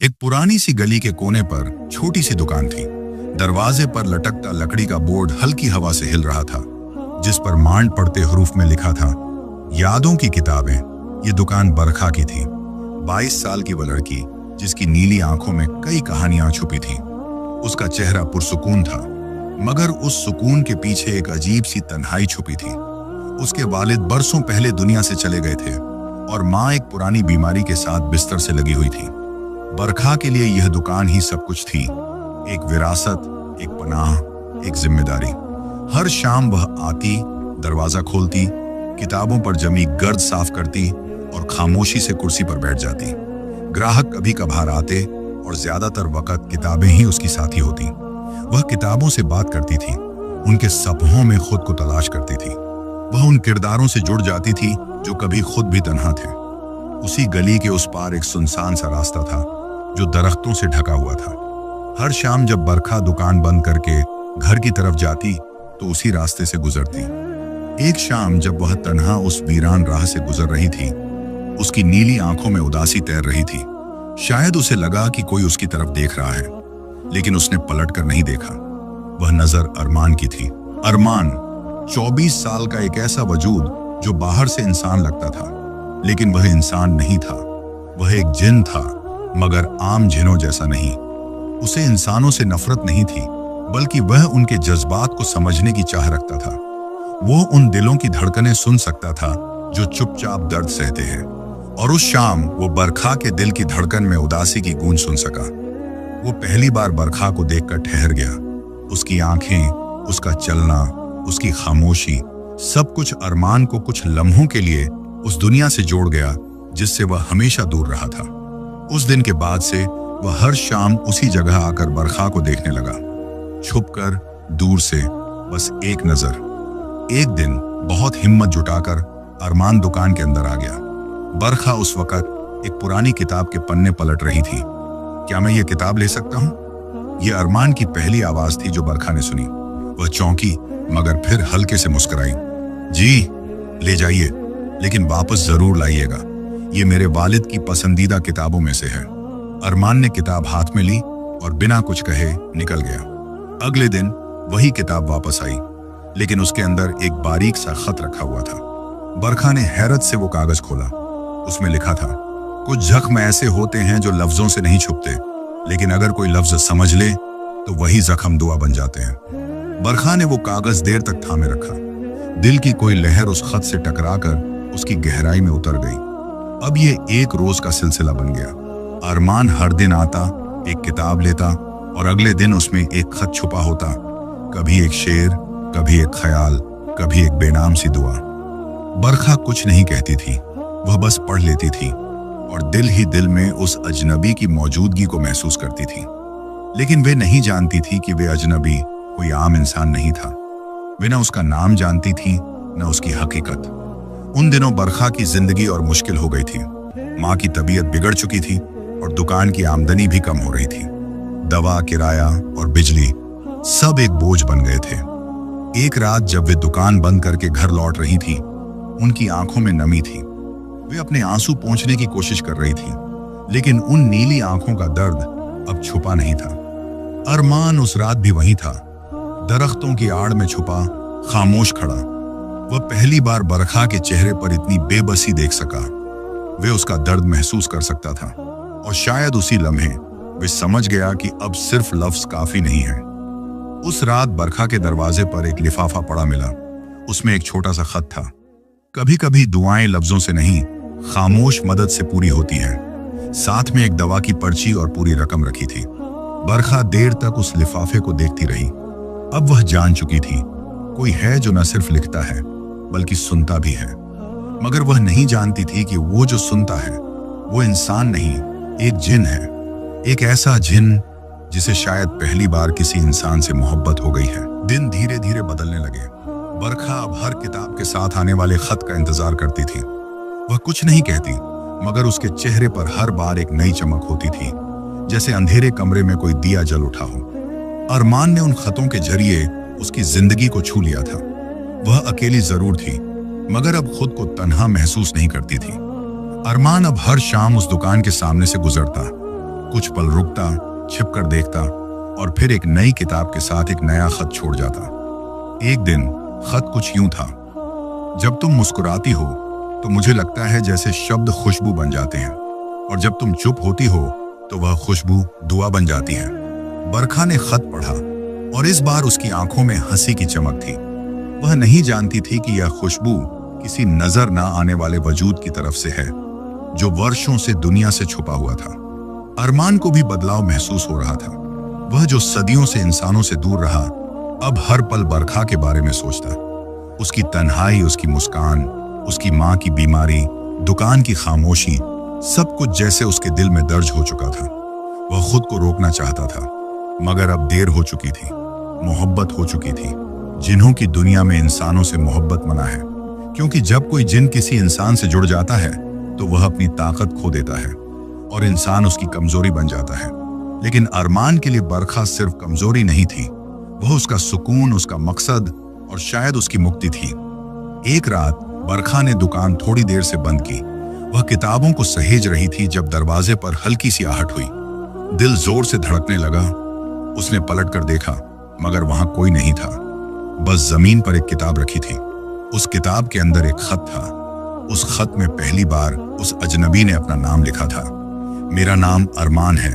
एक पुरानी सी गली के कोने पर छोटी सी दुकान थी। दरवाजे पर लटकता लकड़ी का बोर्ड हल्की हवा से हिल रहा था, जिस पर मांड पड़ते हरूफ में लिखा था, यादों की किताबें। ये दुकान बरखा की थी। 22 साल की वह लड़की, जिसकी नीली आंखों में कई कहानियां छुपी थीं। उसका चेहरा पुरसुकून था, मगर उस सुकून के पीछे एक अजीब सी तन्हाई छुपी थी। उसके वालिद बरसों पहले दुनिया से चले गए थे और माँ एक पुरानी बीमारी के साथ बिस्तर से लगी हुई थी। बरखा के लिए यह दुकान ही सब कुछ थी, एक विरासत, एक पनाह, एक जिम्मेदारी। हर शाम वह आती, दरवाजा खोलती, किताबों पर जमी गर्द साफ करती और खामोशी से कुर्सी पर बैठ जाती। ग्राहक कभी कभार आते और ज्यादातर वक्त किताबें ही उसकी साथी होती। वह किताबों से बात करती थी, उनके सपनों में खुद को तलाश करती थी। वह उन किरदारों से जुड़ जाती थी जो कभी खुद भी तन्हा थे। उसी गली के उस पार एक सुनसान सा रास्ता था जो दरख्तों से ढका हुआ था। हर शाम जब बरखा दुकान बंद करके घर की तरफ जाती तो उसी रास्ते से गुजरती। एक शाम जब वह तन्हा उस वीरान राह से गुजर रही थी, उसकी नीली आंखों में उदासी तैर रही थी। शायद उसे लगा कि कोई उसकी तरफ देख रहा है, लेकिन उसने पलटकर नहीं देखा। वह नजर अरमान की थी। अरमान 24 साल का एक ऐसा वजूद जो बाहर से इंसान लगता था, लेकिन वह इंसान नहीं था। वह एक जिन था, मगर आम जिनों जैसा नहीं। उसे इंसानों से नफरत नहीं थी, बल्कि वह उनके जज्बात को समझने की चाह रखता था। वो उन दिलों की धड़कनें सुन सकता था जो चुपचाप दर्द सहते हैं। और उस शाम वो बरखा के दिल की धड़कन में उदासी की गूंज सुन सका। वो पहली बार बरखा को देखकर ठहर गया। उसकी आंखें, उसका चलना, उसकी खामोशी, सब कुछ अरमान को कुछ लम्हों के लिए उस दुनिया से जोड़ गया जिससे वह हमेशा दूर रहा था। उस दिन के बाद से वह हर शाम उसी जगह आकर बरखा को देखने लगा, छुपकर, दूर से, बस एक नजर। एक दिन बहुत हिम्मत जुटाकर अरमान दुकान के अंदर आ गया। बरखा उस वक्त एक पुरानी किताब के पन्ने पलट रही थी। क्या मैं ये किताब ले सकता हूँ? ये अरमान की पहली आवाज थी जो बरखा ने सुनी। वह चौंकी, मगर फिर हल्के से मुस्कुराई। जी, ले जाइए, लेकिन वापस जरूर लाइएगा। ये मेरे वालिद की पसंदीदा किताबों में से है। अरमान ने किताब हाथ में ली और बिना कुछ कहे निकल गया। अगले दिन वही किताब वापस आई, लेकिन उसके अंदर एक बारीक सा खत रखा हुआ था। बरखा ने हैरत से वो कागज खोला। उसमें लिखा था, कुछ जख्म ऐसे होते हैं जो लफ्जों से नहीं छुपते, लेकिन अगर कोई लफ्ज समझ ले तो वही जख्म दुआ बन जाते हैं। बरखा ने वो कागज देर तक थामे रखा। दिल की कोई लहर उस खत से टकराकर उसकी गहराई में उतर गई। अब ये एक रोज का सिलसिला बन गया। अरमान हर दिन आता, एक किताब लेता और अगले दिन उसमें एक खत छुपा होता। कभी एक शेर, कभी एक ख्याल, कभी एक बेनाम सी दुआ। बरखा कुछ नहीं कहती थी, वह बस पढ़ लेती थी और दिल ही दिल में उस अजनबी की मौजूदगी को महसूस करती थी। लेकिन वे नहीं जानती थी कि वे अजनबी कोई आम इंसान नहीं था। वे न उसका नाम जानती थी, न उसकी हकीकत। उन दिनों बरखा की जिंदगी और मुश्किल हो गई थी। माँ की तबीयत बिगड़ चुकी थी और दुकान की आमदनी भी कम हो रही थी। दवा, किराया और बिजली सब एक बोझ बन गए थे। एक रात जब वे दुकान बंद करके घर लौट रही थी, उनकी आंखों में नमी थी। वे अपने आंसू पोंछने की कोशिश कर रही थी, लेकिन उन नीली आंखों का दर्द अब छुपा नहीं था। अरमान उस रात भी वहीं था, दरख्तों की आड़ में छुपा, खामोश खड़ा। वह पहली बार बरखा के चेहरे पर इतनी बेबसी देख सका। वे उसका दर्द महसूस कर सकता था और शायद उसी लम्हे वे समझ गया कि अब सिर्फ लफ्ज काफी नहीं है। उस रात बरखा के दरवाजे पर एक लिफाफा पड़ा मिला। उसमें एक छोटा सा खत था। कभी कभी दुआएं लफ्जों से नहीं, खामोश मदद से पूरी होती हैं। साथ में एक दवा की पर्ची और पूरी रकम रखी थी। बरखा देर तक उस लिफाफे को देखती रही। अब वह जान चुकी थी, कोई है जो न सिर्फ लिखता है बल्कि सुनता भी है। मगर वह नहीं जानती थी कि वो जो सुनता है वो इंसान नहीं, एक जिन है। एक ऐसा जिन जिसे शायद पहली बार किसी इंसान से मोहब्बत हो गई है। दिन धीरे धीरे बदलने लगे। बरखा अब हर किताब के साथ आने वाले खत का इंतजार करती थी। वह कुछ नहीं कहती, मगर उसके चेहरे पर हर बार एक नई चमक होती थी, जैसे अंधेरे कमरे में कोई दिया जल उठा हो। अरमान ने उन खतों के जरिए उसकी जिंदगी को छू लिया था। वह अकेली जरूर थी, मगर अब खुद को तन्हा महसूस नहीं करती थी। अरमान अब हर शाम उस दुकान के सामने से गुजरता, कुछ पल रुकता, छिप कर देखता और फिर एक नई किताब के साथ एक नया खत छोड़ जाता। एक दिन खत कुछ यूं था, जब तुम मुस्कुराती हो तो मुझे लगता है जैसे शब्द खुशबू बन जाते हैं, और जब तुम चुप होती हो तो वह खुशबू दुआ बन जाती है। बरखा ने खत पढ़ा और इस बार उसकी आंखों में हंसी की चमक थी। वह नहीं जानती थी कि यह खुशबू किसी नजर ना आने वाले वजूद की तरफ से है, जो वर्षों से दुनिया से छुपा हुआ था। अरमान को भी बदलाव महसूस हो रहा था। वह जो सदियों से इंसानों से दूर रहा, अब हर पल बरखा के बारे में सोचता। उसकी तन्हाई, उसकी मुस्कान, उसकी माँ की बीमारी, दुकान की खामोशी, सब कुछ जैसे उसके दिल में दर्ज हो चुका था। वह खुद को रोकना चाहता था, मगर अब देर हो चुकी थी। मोहब्बत हो चुकी थी। जिन्हों की दुनिया में इंसानों से मोहब्बत मना है, क्योंकि जब कोई जिन किसी इंसान से जुड़ जाता है तो वह अपनी ताकत खो देता है और इंसान उसकी कमजोरी बन जाता है। लेकिन अरमान के लिए बरखा सिर्फ कमजोरी नहीं थी, वह उसका सुकून, उसका मकसद और शायद उसकी मुक्ति थी। एक रात बरखा ने दुकान थोड़ी देर से बंद की। वह किताबों को सहेज रही थी जब दरवाजे पर हल्की सी आहट हुई। दिल जोर से धड़कने लगा। उसने पलट कर देखा, मगर वहां कोई नहीं था। बस जमीन पर एक किताब रखी थी। उस किताब के अंदर एक खत था। उस खत में पहली बार उस अजनबी ने अपना नाम लिखा था। मेरा नाम अरमान है,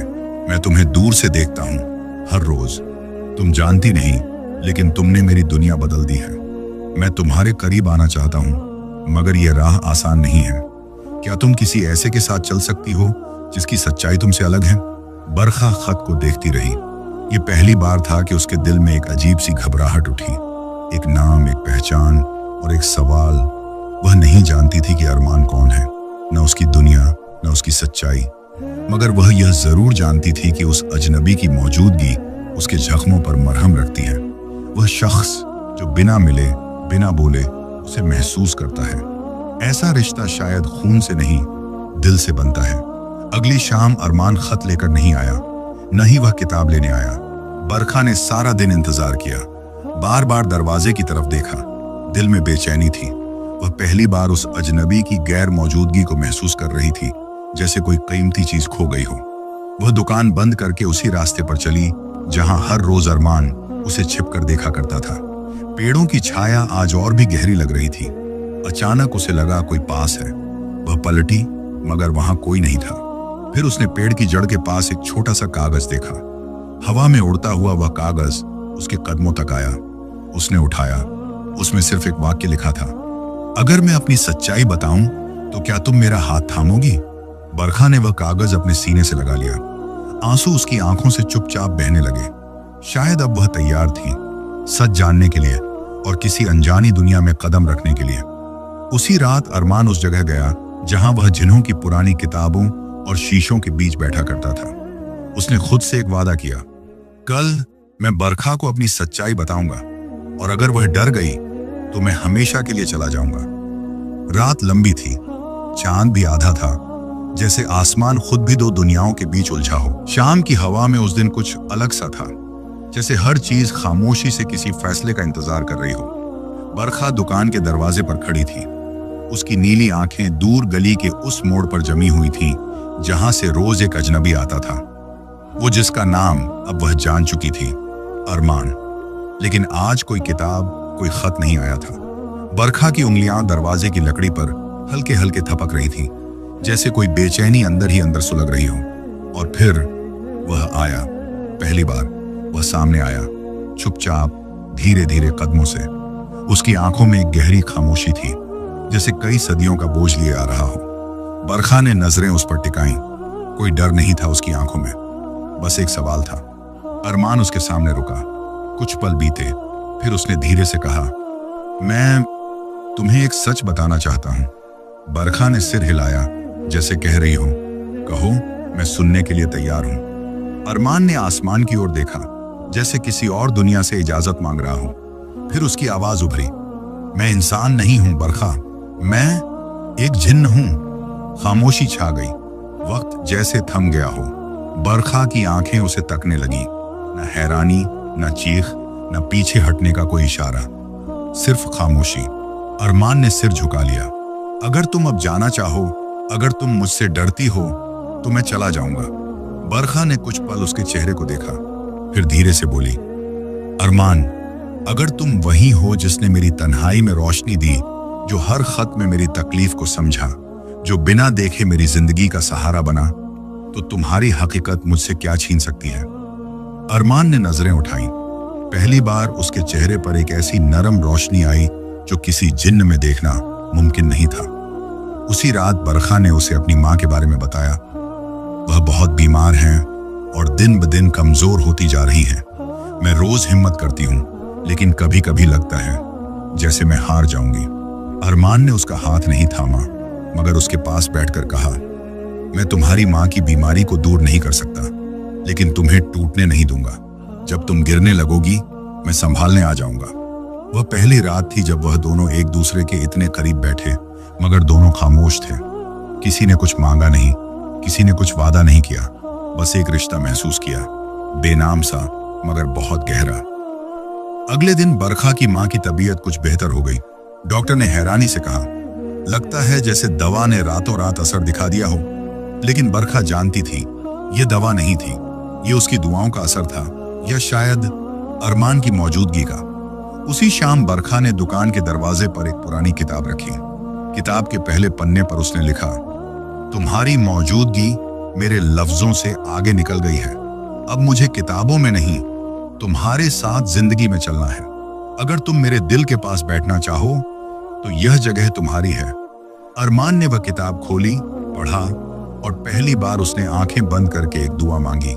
मैं तुम्हें दूर से देखता हूं हर रोज। तुम जानती नहीं, लेकिन तुमने मेरी दुनिया बदल दी है। मैं तुम्हारे करीब आना चाहता हूं, मगर यह राह आसान नहीं है। क्या तुम किसी ऐसे के साथ चल सकती हो जिसकी सच्चाई तुमसे अलग है? बरखा खत को देखती रही। ये पहली बार था कि उसके दिल में एक अजीब सी घबराहट उठी। एक नाम, एक पहचान और एक सवाल। वह नहीं जानती थी कि अरमान कौन है, न उसकी दुनिया, न उसकी सच्चाई, मगर वह यह जरूर जानती थी कि उस अजनबी की मौजूदगी उसके जख्मों पर मरहम रखती है। वह शख्स जो बिना मिले, बिना बोले उसे महसूस करता है। ऐसा रिश्ता शायद खून से नहीं, दिल से बनता है। अगली शाम अरमान खत लेकर नहीं आया, न ही वह किताब लेने आया। बरखा ने सारा दिन इंतजार किया, बार बार दरवाजे की तरफ देखा। दिल में बेचैनी थी। वह पहली बार उस अजनबी की गैर मौजूदगी को महसूस कर रही थी, जैसे कोई कीमती चीज खो गई हो। वह दुकान बंद करके उसी रास्ते पर चली जहां हर रोज अरमान उसे छिपकर देखा करता था। पेड़ों की छाया आज और भी गहरी लग रही थी। अचानक उसे लगा कोई पास है। वह पलटी, मगर वहां कोई नहीं था। फिर उसने पेड़ की जड़ के पास एक छोटा सा कागज देखा। हवा में उड़ता हुआ वह कागज उसके कदमों तक आया। उसने उठाया। उसमें सिर्फ एक वाक्य लिखा था, अगर मैं अपनी सच्चाई बताऊं तो क्या तुम मेरा हाथ थामोगी? बरखा ने वह कागज अपने सीने से लगा लिया। आंसू उसकी आंखों से चुपचाप बहने लगे। शायद अब वह तैयार थी सच जानने के लिए और किसी अनजानी दुनिया में कदम रखने के लिए। उसी रात अरमान उस जगह गया जहां वह जिन्हों की पुरानी किताबों और शीशों के बीच बैठा करता था। उसने खुद से एक वादा किया, कल मैं बरखा को अपनी सच्चाई बताऊंगा, और अगर वह डर गई तो मैं हमेशा के लिए चला जाऊंगा। रात लंबी थी, चांद भी आधा था, जैसे आसमान खुद भी दो दुनियाओं के बीच उलझा हो। शाम की हवा में उस दिन कुछ अलग सा था, जैसे हर चीज खामोशी से किसी फैसले का इंतजार कर रही हो। बरखा दुकान के दरवाजे पर खड़ी थी। उसकी नीली आंखें दूर गली के उस मोड़ पर जमी हुई थीं, जहां से रोज एक अजनबी आता था, वो जिसका नाम अब वह जान चुकी थी, अरमान। लेकिन आज कोई किताब, कोई खत नहीं आया था। बरखा की उंगलियां दरवाजे की लकड़ी पर हल्के हल्के थपक रही थी, जैसे कोई बेचैनी अंदर ही अंदर सुलग रही हो। और फिर वह आया। पहली बार वह सामने आया, चुपचाप, धीरे धीरे कदमों से। उसकी आंखों में एक गहरी खामोशी थी, जैसे कई सदियों का बोझ लिए आ रहा हो। बरखा ने नजरें उस पर टिकाईं। कोई डर नहीं था उसकी आंखों में, बस एक सवाल था। अरमान उसके सामने रुका। कुछ पल बीते, फिर उसने धीरे से कहा, मैं तुम्हें एक सच बताना चाहता हूं। बरखा ने सिर हिलाया, जैसे कह रही हो, कहो, मैं सुनने के लिए तैयार हूं। अरमान ने आसमान की ओर देखा, जैसे किसी और दुनिया से इजाजत मांग रहा हो। फिर उसकी आवाज उभरी, मैं इंसान नहीं हूं बरखा, मैं एक जिन्न हूं। खामोशी छा गई। वक्त जैसे थम गया हो। बरखा की आंखें उसे तकने लगी। न हैरानी, न चीख, न पीछे हटने का कोई इशारा, सिर्फ खामोशी। अरमान ने सिर झुका लिया। अगर तुम अब जाना चाहो, अगर तुम मुझसे डरती हो, तो मैं चला जाऊंगा। बरखा ने कुछ पल उसके चेहरे को देखा, फिर धीरे से बोली, अरमान, अगर तुम वही हो जिसने मेरी तन्हाई में रोशनी दी, जो हर खत में मेरी तकलीफ को समझा, जो बिना देखे मेरी जिंदगी का सहारा बना, तो तुम्हारी हकीकत मुझसे क्या छीन सकती है। अरमान ने नजरें उठाई। पहली बार उसके चेहरे पर एक ऐसी नरम रोशनी आई जो किसी जिन्न में देखना मुमकिन नहीं था। उसी रात बरखा ने उसे अपनी माँ के बारे में बताया। वह बहुत बीमार हैं और दिन ब दिन कमजोर होती जा रही हैं। मैं रोज हिम्मत करती हूँ, लेकिन कभी कभी लगता है जैसे मैं हार जाऊंगी। अरमान ने उसका हाथ नहीं थामा, मगर उसके पास बैठकर कहा, मैं तुम्हारी माँ की बीमारी को दूर नहीं कर सकता, लेकिन तुम्हें टूटने नहीं दूंगा। जब तुम गिरने लगोगी, मैं संभालने आ जाऊंगा। वह पहली रात थी जब वह दोनों एक दूसरे के इतने करीब बैठे, मगर दोनों खामोश थे। किसी ने कुछ मांगा नहीं, किसी ने कुछ वादा नहीं किया, बस एक रिश्ता महसूस किया, बेनाम सा मगर बहुत गहरा। अगले दिन बरखा की माँ की तबीयत कुछ बेहतर हो गई। डॉक्टर ने हैरानी से कहा, लगता है जैसे दवा ने रातों रात असर दिखा दिया हो। लेकिन बरखा जानती थी यह दवा नहीं थी, यह उसकी दुआओं का असर था, या शायद अरमान की मौजूदगी का। उसी शाम बरखा ने दुकान के दरवाजे पर एक पुरानी किताब रखी। किताब के पहले पन्ने पर उसने लिखा, तुम्हारी मौजूदगी मेरे लफ्जों से आगे निकल गई है। अब मुझे किताबों में नहीं, तुम्हारे साथ जिंदगी में चलना है। अगर तुम मेरे दिल के पास बैठना चाहो तो यह जगह तुम्हारी है। अरमान ने वह किताब खोली, पढ़ा, और पहली बार उसने आंखें बंद करके एक दुआ मांगी।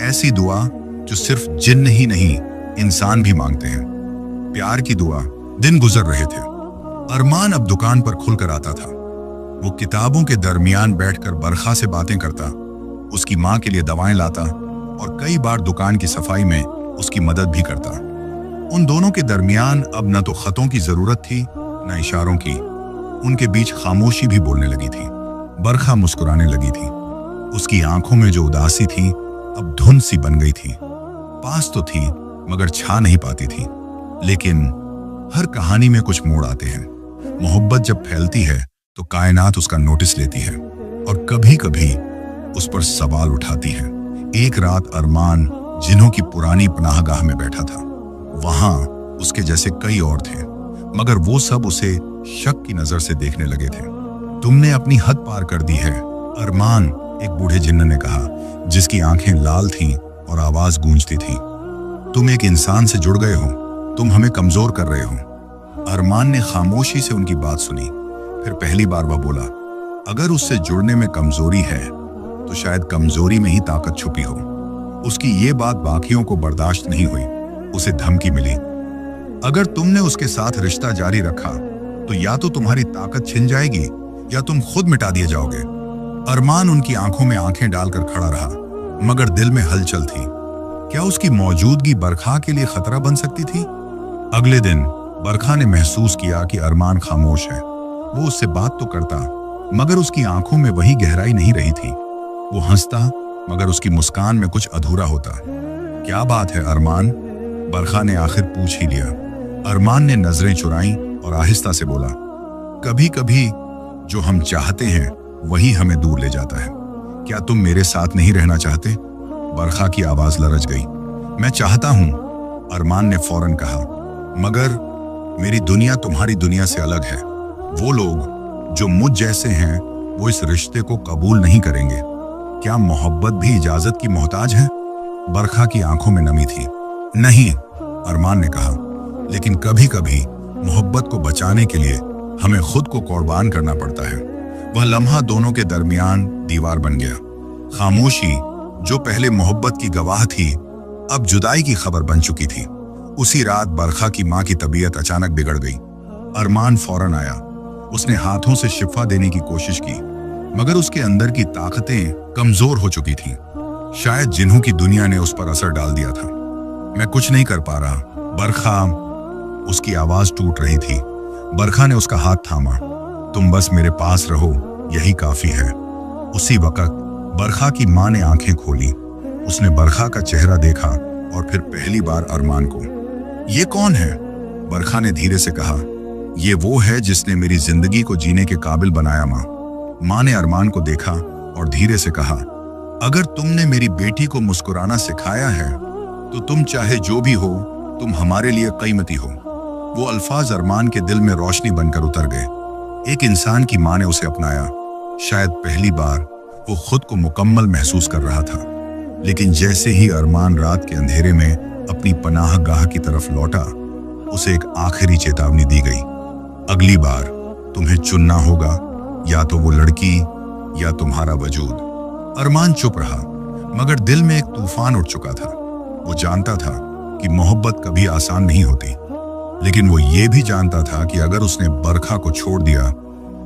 ऐसी दुआ जो सिर्फ जिन्न ही नहीं, इंसान भी मांगते हैं। प्यार की दुआ। दिन गुजर रहे थे। अरमान अब दुकान पर खुलकर आता था। वो किताबों के दरमियान बैठकर बरखा से बातें करता, उसकी माँ के लिए दवाएं लाता और कई बार दुकान की सफाई में उसकी मदद भी करता। उन दोनों के दरमियान अब न तो खतों की जरूरत थी, न इशारों की। उनके बीच खामोशी भी बोलने लगी थी। बरखा मुस्कुराने लगी थी। उसकी आंखों में जो उदासी थी अब धुंध सी बन गई थी। पास तो थी मगर छा नहीं पाती थी। लेकिन हर कहानी में कुछ मोड़ आते हैं। मोहब्बत जब फैलती है तो कायनात उसका नोटिस लेती है और कभी कभी उस पर सवाल उठाती है। एक रात अरमान जिन्हों की पुरानी पनाहगाह में बैठा था। वहां उसके जैसे कई और थे, मगर वो सब उसे शक की नजर से देखने लगे थे। तुमने अपनी हद पार कर दी है, अरमान, एक बूढ़े जिन्न ने कहा, जिसकी आंखें लाल थीं और आवाज गूंजती थी। तुम एक इंसान से जुड़ गए हो, तुम हमें कमजोर कर रहे हो। अरमान ने खामोशी से उनकी बात सुनी। फिर पहली बार वह बोला, अगर उससे जुड़ने में कमजोरी है तो शायद कमजोरी में ही ताकत छुपी हो। उसकी ये बात बाकियों को बर्दाश्त नहीं हुई। उसे धमकी मिली, अगर तुमने उसके साथ रिश्ता जारी रखा तो या तो तुम्हारी ताकत छिन जाएगी या तुम खुद मिटा दिए जाओगे। अरमान उनकी आंखों में आंखें डालकर खड़ा रहा, मगर दिल में हलचल थी। क्या उसकी मौजूदगी बरखा के लिए खतरा बन सकती थी? अगले दिन बरखा ने महसूस किया कि अरमान खामोश है। वो उससे बात तो करता, मगर उसकी आंखों में वही गहराई नहीं रही थी। वो हंसता, मगर उसकी मुस्कान में कुछ अधूरा होता। क्या बात है अरमान? बरखा ने आखिर पूछ ही लिया। अरमान ने नजरें चुराई और आहिस्ता से बोला, कभी कभी जो हम चाहते हैं वही हमें दूर ले जाता है। क्या तुम मेरे साथ नहीं रहना चाहते? बरखा की आवाज लरज गई। मैं चाहता हूं, अरमान ने फौरन कहा, मगर मेरी दुनिया तुम्हारी दुनिया से अलग है। वो लोग जो मुझ जैसे हैं वो इस रिश्ते को कबूल नहीं करेंगे। क्या मोहब्बत भी इजाजत की मोहताज है? बरखा की आंखों में नमी थी। नहीं, अरमान ने कहा, लेकिन कभी कभी मोहब्बत को बचाने के लिए हमें खुद को कुर्बान करना पड़ता है। वह लम्हा दोनों के दरमियान दीवार बन गया। खामोशी जो पहले मोहब्बत की गवाह थी अब जुदाई की खबर बन चुकी थी। उसी रात बरखा की माँ की तबीयत अचानक बिगड़ गई। अरमान फौरन आया। उसने हाथों से शिफा देने की कोशिश की, मगर उसके अंदर की ताकतें कमजोर हो चुकी थीं। शायद जिन्हों की दुनिया ने उस पर असर डाल दिया था। मैं कुछ नहीं कर पा रहा, बरखा, उसकी आवाज टूट रही थी। बरखा ने उसका हाथ थामा। तुम बस मेरे पास रहो, यही काफी है। उसी वक्त बरखा की माँ ने आंखें खोली। उसने बरखा का चेहरा देखा और फिर पहली बार अरमान को। ये कौन है? बरखा ने धीरे से कहा, ये वो है जिसने मेरी जिंदगी को जीने के काबिल बनाया। माँ ने अरमान को देखा और धीरे से कहा, अगर तुमने मेरी बेटी को मुस्कुराना सिखाया है तो तुम चाहे जो भी हो, तुम हमारे लिए कीमती हो। वो अल्फाज अरमान के दिल में रोशनी बनकर उतर गए। एक इंसान की मां ने उसे अपनाया। शायद पहली बार वो खुद को मुकम्मल महसूस कर रहा था। लेकिन जैसे ही अरमान रात के अंधेरे में अपनी पनाहगाह की तरफ लौटा, उसे एक आखिरी चेतावनी दी गई। अगली बार तुम्हें चुनना होगा, या तो वो लड़की या तुम्हारा वजूद। अरमान चुप रहा, मगर दिल में एक तूफान उठ चुका था। वो जानता था कि मोहब्बत कभी आसान नहीं होती, लेकिन वो ये भी जानता था कि अगर उसने बरखा को छोड़ दिया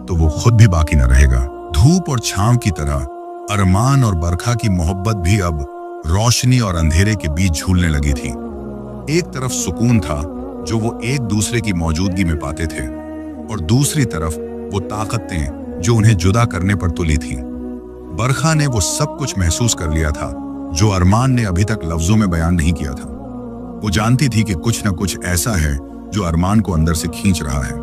तो वो खुद भी बाकी न रहेगा। धूप और छांव की तरह अरमान और बरखा की मोहब्बत भी अब रोशनी और अंधेरे के बीच झूलने लगी थी। एक तरफ सुकून था जो वो एक दूसरे की मौजूदगी में पाते थे, और दूसरी तरफ वो ताकतें जो उन्हें जुदा करने पर तुली थीं। बरखा ने वो सब कुछ महसूस कर लिया था जो अरमान ने अभी तक लफ्जों में बयान नहीं किया था। वो जानती थी कि कुछ न कुछ ऐसा है जो अरमान को अंदर से खींच रहा है।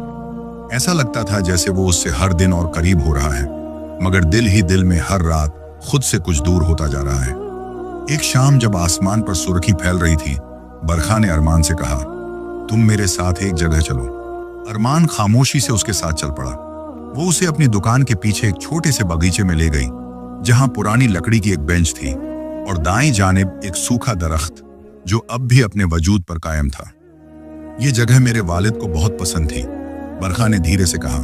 ऐसा लगता था जैसे वो उससे हर दिन और करीब हो रहा है, मगर दिल ही दिल में हर रात खुद से कुछ दूर होता जा रहा है। एक शाम जब आसमान पर सुर्खी फैल रही थी, बरखा ने अरमान से कहा, तुम मेरे साथ एक जगह चलो। अरमान खामोशी से उसके साथ चल पड़ा। वो उसे अपनी दुकान के पीछे एक छोटे से बगीचे में ले गई, जहां पुरानी लकड़ी की एक बेंच थी और दाईं जानिब एक सूखा दरख्त जो अब भी अपने वजूद पर कायम था। ये जगह मेरे वालिद को बहुत पसंद थी, बरखा ने धीरे से कहा।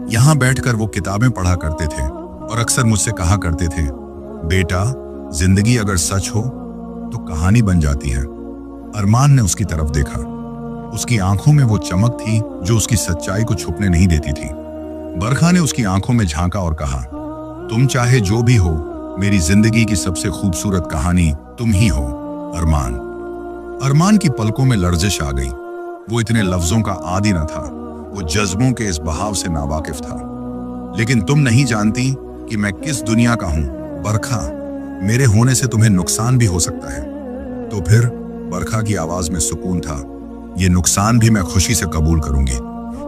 यहां बैठकर वो किताबें पढ़ा करते थे और अक्सर मुझसे कहा करते थे, बेटा, जिंदगी अगर सच हो तो कहानी बन जाती है। अरमान ने उसकी तरफ देखा। उसकी आंखों में वो चमक थी जो उसकी सच्चाई को छुपने नहीं देती थी। बरखा ने उसकी आंखों में झांका और कहा, तुम चाहे जो भी हो, मेरी जिंदगी की सबसे खूबसूरत कहानी तुम ही हो, अरमान। अरमान की पलकों में लर्जिश आ गई। वो इतने लफ्जों का आदी न था, वो जज्बों के इस बहाव से नावाकिफ था। लेकिन तुम नहीं जानती कि मैं किस दुनिया का हूं, बरखा। मेरे होने से तुम्हें नुकसान भी हो सकता है। तो फिर? बरखा की आवाज में सुकून था। ये नुकसान भी मैं खुशी से कबूल करूंगी,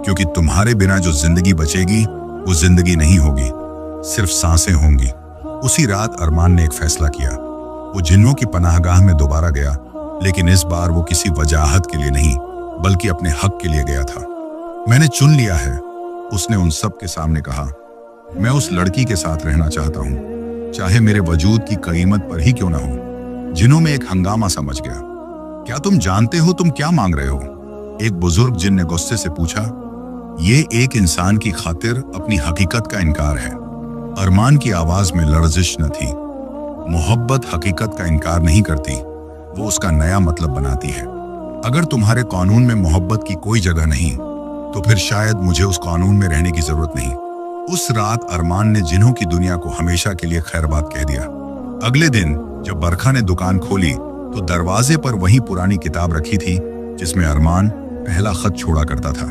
क्योंकि तुम्हारे बिना जो जिंदगी बचेगी वो जिंदगी नहीं होगी, सिर्फ सांसें होंगी। उसी रात अरमान ने एक फैसला किया। वो जिन्नों की पनाहगाह में दोबारा गया, लेकिन इस बार वो किसी वजाहत के लिए नहीं, बल्कि अपने हक के लिए गया था। मैंने चुन लिया है, उसने उन सब के सामने कहा। मैं उस लड़की के साथ रहना चाहता हूं, चाहे मेरे वजूद की कीमत पर ही क्यों ना हो। जिन्हों में एक हंगामा सा मच गया। क्या तुम जानते हो तुम क्या मांग रहे हो? एक बुजुर्ग जिन ने गुस्से से पूछा। ये एक इंसान की खातिर अपनी हकीकत का इनकार है। अरमान की आवाज में लर्जिश न थी। मोहब्बत हकीकत का इनकार नहीं करती, वो उसका नया मतलब बनाती है। अगर तुम्हारे कानून में मोहब्बत की कोई जगह नहीं, तो फिर शायद मुझे उस कानून में रहने की जरूरत नहीं। उस रात अरमान ने जिन्हों की दुनिया को हमेशा के लिए खैरबाद कह दिया। अगले दिन जब बरखा ने दुकान खोली तो दरवाजे पर वही पुरानी किताब रखी थी जिसमें अरमान पहला खत छोड़ा करता था।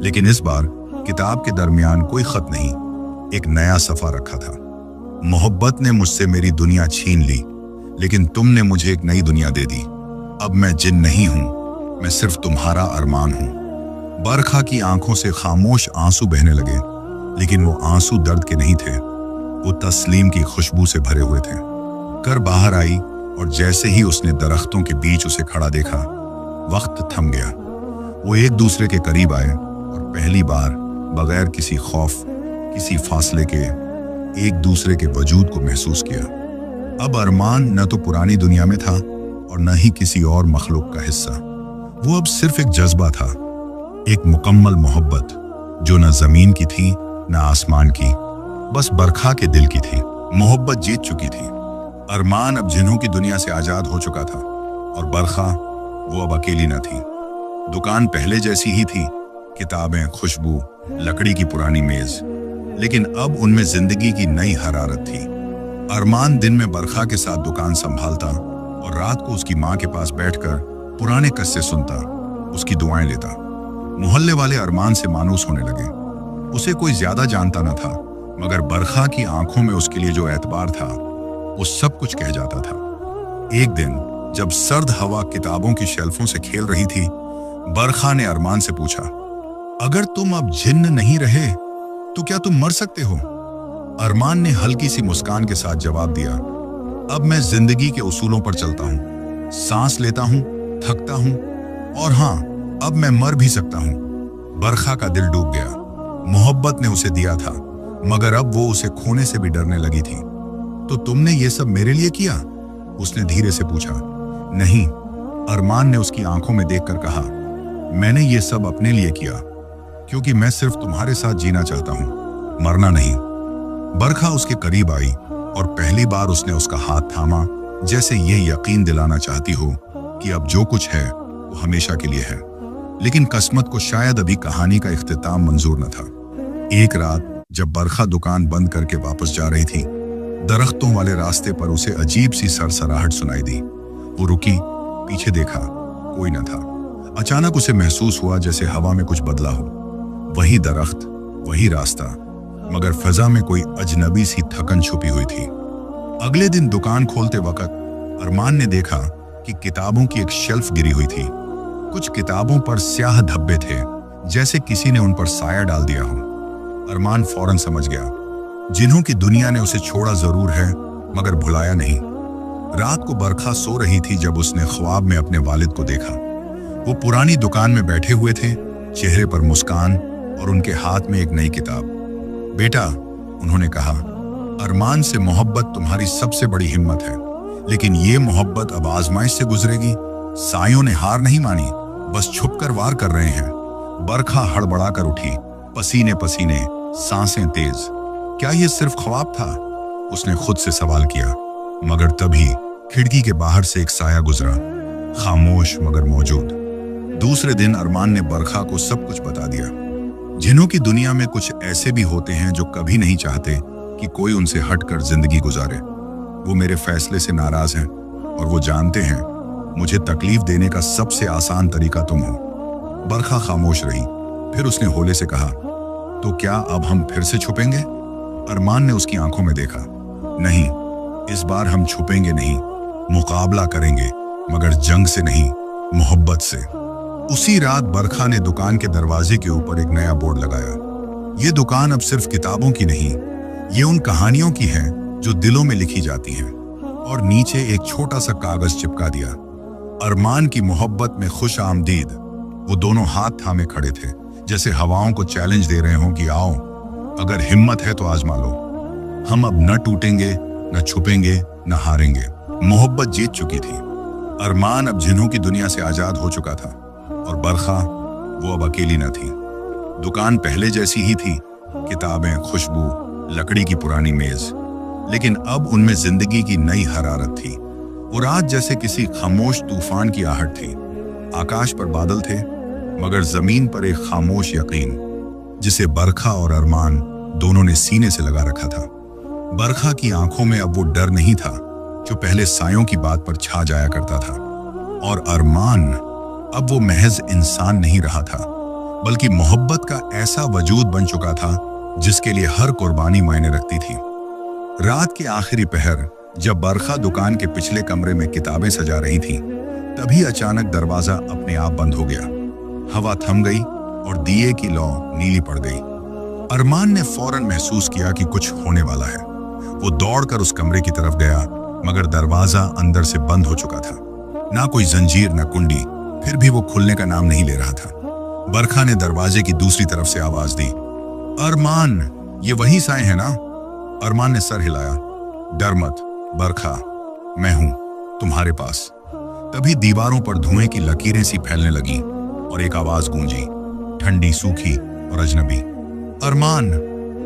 लेकिन इस बार किताब के दरमियान कोई खत नहीं, एक नया सफा रखा था। मोहब्बत ने मुझसे मेरी दुनिया छीन ली, लेकिन तुमने मुझे एक नई दुनिया दे दी। अब मैं जिन नहीं हूं, मैं सिर्फ तुम्हारा अरमान हूं। बरखा की आंखों से खामोश आंसू बहने लगे, लेकिन वो आंसू दर्द के नहीं थे, वो तस्लीम की खुशबू से भरे हुए थे। कर बाहर आई और जैसे ही उसने दरख्तों के बीच उसे खड़ा देखा, वक्त थम गया। वो एक दूसरे के करीब आए और पहली बार बगैर किसी खौफ, किसी फासले के एक दूसरे के वजूद को महसूस किया। अब अरमान न तो पुरानी दुनिया में था और न ही किसी और मखलूक का हिस्सा। वो अब सिर्फ एक जज्बा था, एक मुकम्मल मोहब्बत जो न जमीन की थी न आसमान की, बस बरखा के दिल की थी। मोहब्बत जीत चुकी थी। अरमान अब जिन्हों की दुनिया से आजाद हो चुका था और बरखा वो अब अकेली न थी। दुकान पहले जैसी ही थी, किताबें, खुशबू, लकड़ी की पुरानी मेज, लेकिन अब उनमें जिंदगी की नई हरारत थी। अरमान दिन में बरखा के साथ दुकान संभालता और रात को उसकी माँ के पास बैठकर पुराने किस्से सुनता, उसकी दुआएं लेता। मोहल्ले वाले अरमान से मानूस होने लगे। उसे कोई ज्यादा जानता न था, मगर बरखा की आंखों में उसके लिए जो एतबार था वो सब कुछ कह जाता था। एक दिन जब सर्द हवा किताबों की शेल्फों से खेल रही थी, बरखा ने अरमान से पूछा, अगर तुम अब जिन्न नहीं रहे तो क्या तुम मर सकते हो? अरमान ने हल्की सी मुस्कान के साथ जवाब दिया, अब मैं जिंदगी के उसूलों पर चलता हूँ, सांस लेता हूँ, थकता हूँ, और हाँ, अब मैं मर भी सकता हूँ। बरखा का दिल डूब गया। मोहब्बत ने उसे दिया था, मगर अब वो उसे खोने से भी डरने लगी थी। तो तुमने ये सब मेरे लिए किया? उसने धीरे से पूछा। नहीं, अरमान ने उसकी आंखों में देखकर कहा, मैंने ये सब अपने लिए किया, क्योंकि मैं सिर्फ तुम्हारे साथ जीना चाहता हूँ, मरना नहीं। बरखा उसके करीब आई और पहली बार उसने उसका हाथ थामा, जैसे ये यकीन दिलाना चाहती हो कि अब जो कुछ है वो हमेशा के लिए है। लेकिन किस्मत को शायद अभी कहानी का इख्तिताम मंजूर न था। एक रात जब बरखा दुकान बंद करके वापस जा रही थी, दरख्तों वाले रास्ते पर उसे अजीब सी सरसराहट सुनाई दी। वो रुकी, पीछे देखा, कोई न था। अचानक उसे महसूस हुआ जैसे हवा में कुछ बदला हो। वही दरख्त, वही रास्ता, मगर फजा में कोई अजनबी सी थकन छुपी हुई थी। अगले दिन दुकान खोलते वक्त अरमान ने देखा कि किताबों की एक शेल्फ गिरी हुई थी। कुछ किताबों पर स्याह धब्बे थे, जैसे किसी ने उन पर साया डाल दिया हो। अरमान फौरन समझ गया, जिन्हों की दुनिया ने उसे छोड़ा जरूर है, मगर भुलाया नहीं। रात को बरखा सो रही थी जब उसने ख्वाब में अपने वालिद को देखा। वो पुरानी दुकान में बैठे हुए थे, चेहरे पर मुस्कान और उनके हाथ में एक नई किताब। बेटा, उन्होंने कहा, अरमान से मोहब्बत तुम्हारी सबसे बड़ी हिम्मत है, लेकिन ये मोहब्बत अब आजमाइश से गुजरेगी। सायों ने हार नहीं मानी, बस छुपकर वार कर रहे हैं। बरखा हड़बड़ाकर उठी, पसीने पसीने, सांसें तेज। क्या ये सिर्फ ख्वाब था? उसने खुद से सवाल किया। मगर तभी खिड़की के बाहर से एक साया गुजरा, खामोश मगर मौजूद। दूसरे दिन अरमान ने बरखा को सब कुछ बता दिया। जिन्हों की दुनिया में कुछ ऐसे भी होते हैं जो कभी नहीं चाहते कि कोई उनसे हटकर जिंदगी गुजारे। वो मेरे फैसले से नाराज हैं और वो जानते हैं मुझे तकलीफ देने का सबसे आसान तरीका तुम हो। बरखा खामोश रही, फिर उसने होले से कहा, तो क्या अब हम फिर से छुपेंगे? अरमान ने उसकी आंखों में देखा। नहीं, इस बार हम छुपेंगे नहीं, मुकाबला करेंगे, मगर जंग से नहीं, मोहब्बत से। उसी रात बरखा ने दुकान के दरवाजे के ऊपर एक नया बोर्ड लगाया। ये दुकान अब सिर्फ किताबों की नहीं, ये उन कहानियों की है जो दिलों में लिखी जाती हैं। और नीचे एक छोटा सा कागज चिपका दिया, अरमान की मोहब्बत में खुश आमदीद। वो दोनों हाथ थामे खड़े थे, जैसे हवाओं को चैलेंज दे रहे हों कि आओ, अगर हिम्मत है तो आजमा लो। हम अब न टूटेंगे, न छुपेंगे, न हारेंगे। मोहब्बत जीत चुकी थी। अरमान अब जिन्हों की दुनिया से आजाद हो चुका था, और बरखा, वो अब अकेली न थी। दुकान पहले जैसी ही थी, किताबें, खुशबू, लकड़ी की पुरानी मेज, लेकिन अब उनमें जिंदगी की नई हरारत थी। वो रात जैसे किसी खामोश तूफान की आहट थी। आकाश पर बादल थे, मगर जमीन पर एक खामोश यकीन, जिसे बरखा और अरमान दोनों ने सीने से लगा रखा था। बरखा की आंखों में अब वो डर नहीं था जो पहले सायों की बात पर छा जाया करता था, और अरमान अब वो महज इंसान नहीं रहा था, बल्कि मोहब्बत का ऐसा वजूद बन चुका था जिसके लिए हर कुर्बानी मायने रखती थी। रात के आखिरी पहर जब बरखा दुकान के पिछले कमरे में किताबें सजा रही थी, तभी अचानक दरवाजा अपने आप बंद हो गया। हवा थम गई और दिए की लौ नीली पड़ गई। अरमान ने फौरन महसूस किया कि कुछ होने वाला है। वो दौड़कर उस कमरे की तरफ गया, मगर दरवाजा अंदर से बंद हो चुका था। ना कोई जंजीर, ना कुंडी, फिर भी वो खुलने का नाम नहीं ले रहा था। बरखा ने दरवाजे की दूसरी तरफ से आवाज दी, अरमान, ये वही साए हैं ना? अरमान ने सर हिलाया। डर मत बरखा, मैं हूं तुम्हारे पास। तभी दीवारों पर धुएं की लकीरें सी फैलने लगी और एक आवाज गूंजी, ठंडी, सूखी और अजनबी। अरमान,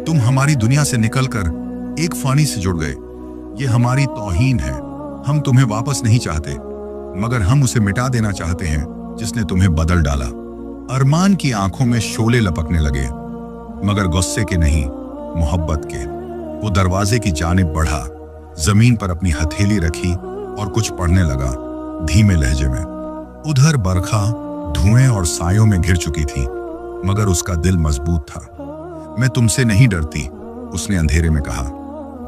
तुम हमारी दुनिया से निकलकर एक फानी से जुड़ गए। ये हमारी तौहीन है। हम तुम्हें वापस नहीं चाहते, मगर हम उसे मिटा देना चाहते हैं जिसने तुम्हें बदल डाला। अरमान की आंखों में शोले लपकने लगे, मगर गुस्से के नहीं, मोहब्बत के। वो दरवाजे की जानिब बढ़ा, जमीन पर अपनी हथेली रखी और कुछ पढ़ने लगा, धीमे लहजे में। उधर बरखा धुएं और सायों में घिर चुकी थी, मगर उसका दिल मजबूत था। मैं तुमसे नहीं डरती, उसने अंधेरे में कहा,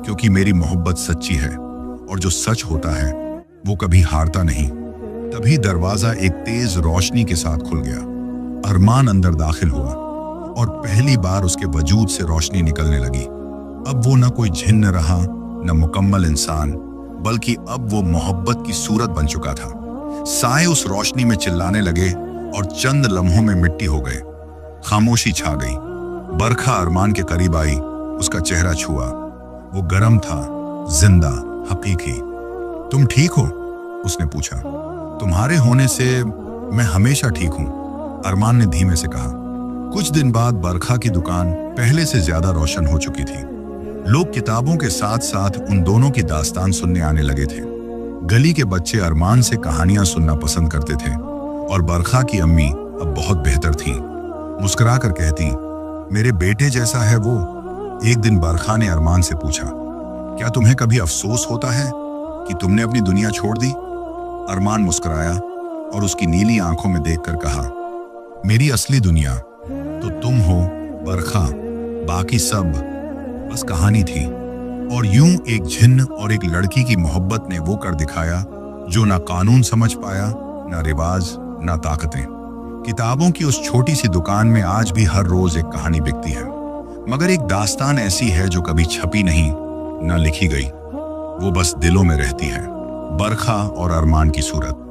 क्योंकि मेरी मोहब्बत सच्ची है, और जो सच होता है वो कभी हारता नहीं। तभी दरवाजा एक तेज रोशनी के साथ खुल गया। अरमान अंदर दाखिल हुआ और पहली बार उसके वजूद से रोशनी निकलने लगी। अब वो न कोई जिन्न रहा, न मुकम्मल इंसान, बल्कि अब वो मोहब्बत की सूरत बन चुका था। साए उस रोशनी में चिल्लाने लगे और चंद लम्हों में मिट्टी हो गए। खामोशी छा गई। बरखा अरमान के करीब आई, उसका चेहरा छुआ। वो गर्म था, जिंदा, हकीकी। तुम ठीक हो? उसने पूछा। तुम्हारे होने से मैं हमेशा ठीक हूं, अरमान ने धीमे से कहा। कुछ दिन बाद बरखा की दुकान पहले से ज्यादा रोशन हो चुकी थी। लोग किताबों के साथ साथ उन दोनों की दास्तान सुनने आने लगे थे। गली के बच्चे अरमान से कहानियां सुनना पसंद करते थे और बरखा की अम्मी अब बहुत बेहतर थीं। मुस्कुरा कर कहती, मेरे बेटे जैसा है वो। एक दिन बरखा ने अरमान से पूछा, क्या तुम्हें कभी अफसोस होता है कि तुमने अपनी दुनिया छोड़ दी? अरमान मुस्कुराया और उसकी नीली आंखों में देखकर कहा, मेरी असली दुनिया तो तुम हो बरखा, बाकी सब बस कहानी थी। और यूं एक जिन्न और एक लड़की की मोहब्बत ने वो कर दिखाया जो ना कानून समझ पाया, ना रिवाज, ना ताकतें। किताबों की उस छोटी सी दुकान में आज भी हर रोज एक कहानी बिकती है, मगर एक दास्तान ऐसी है जो कभी छपी नहीं, ना लिखी गई। वो बस दिलों में रहती है, बरखा और अरमान की सूरत।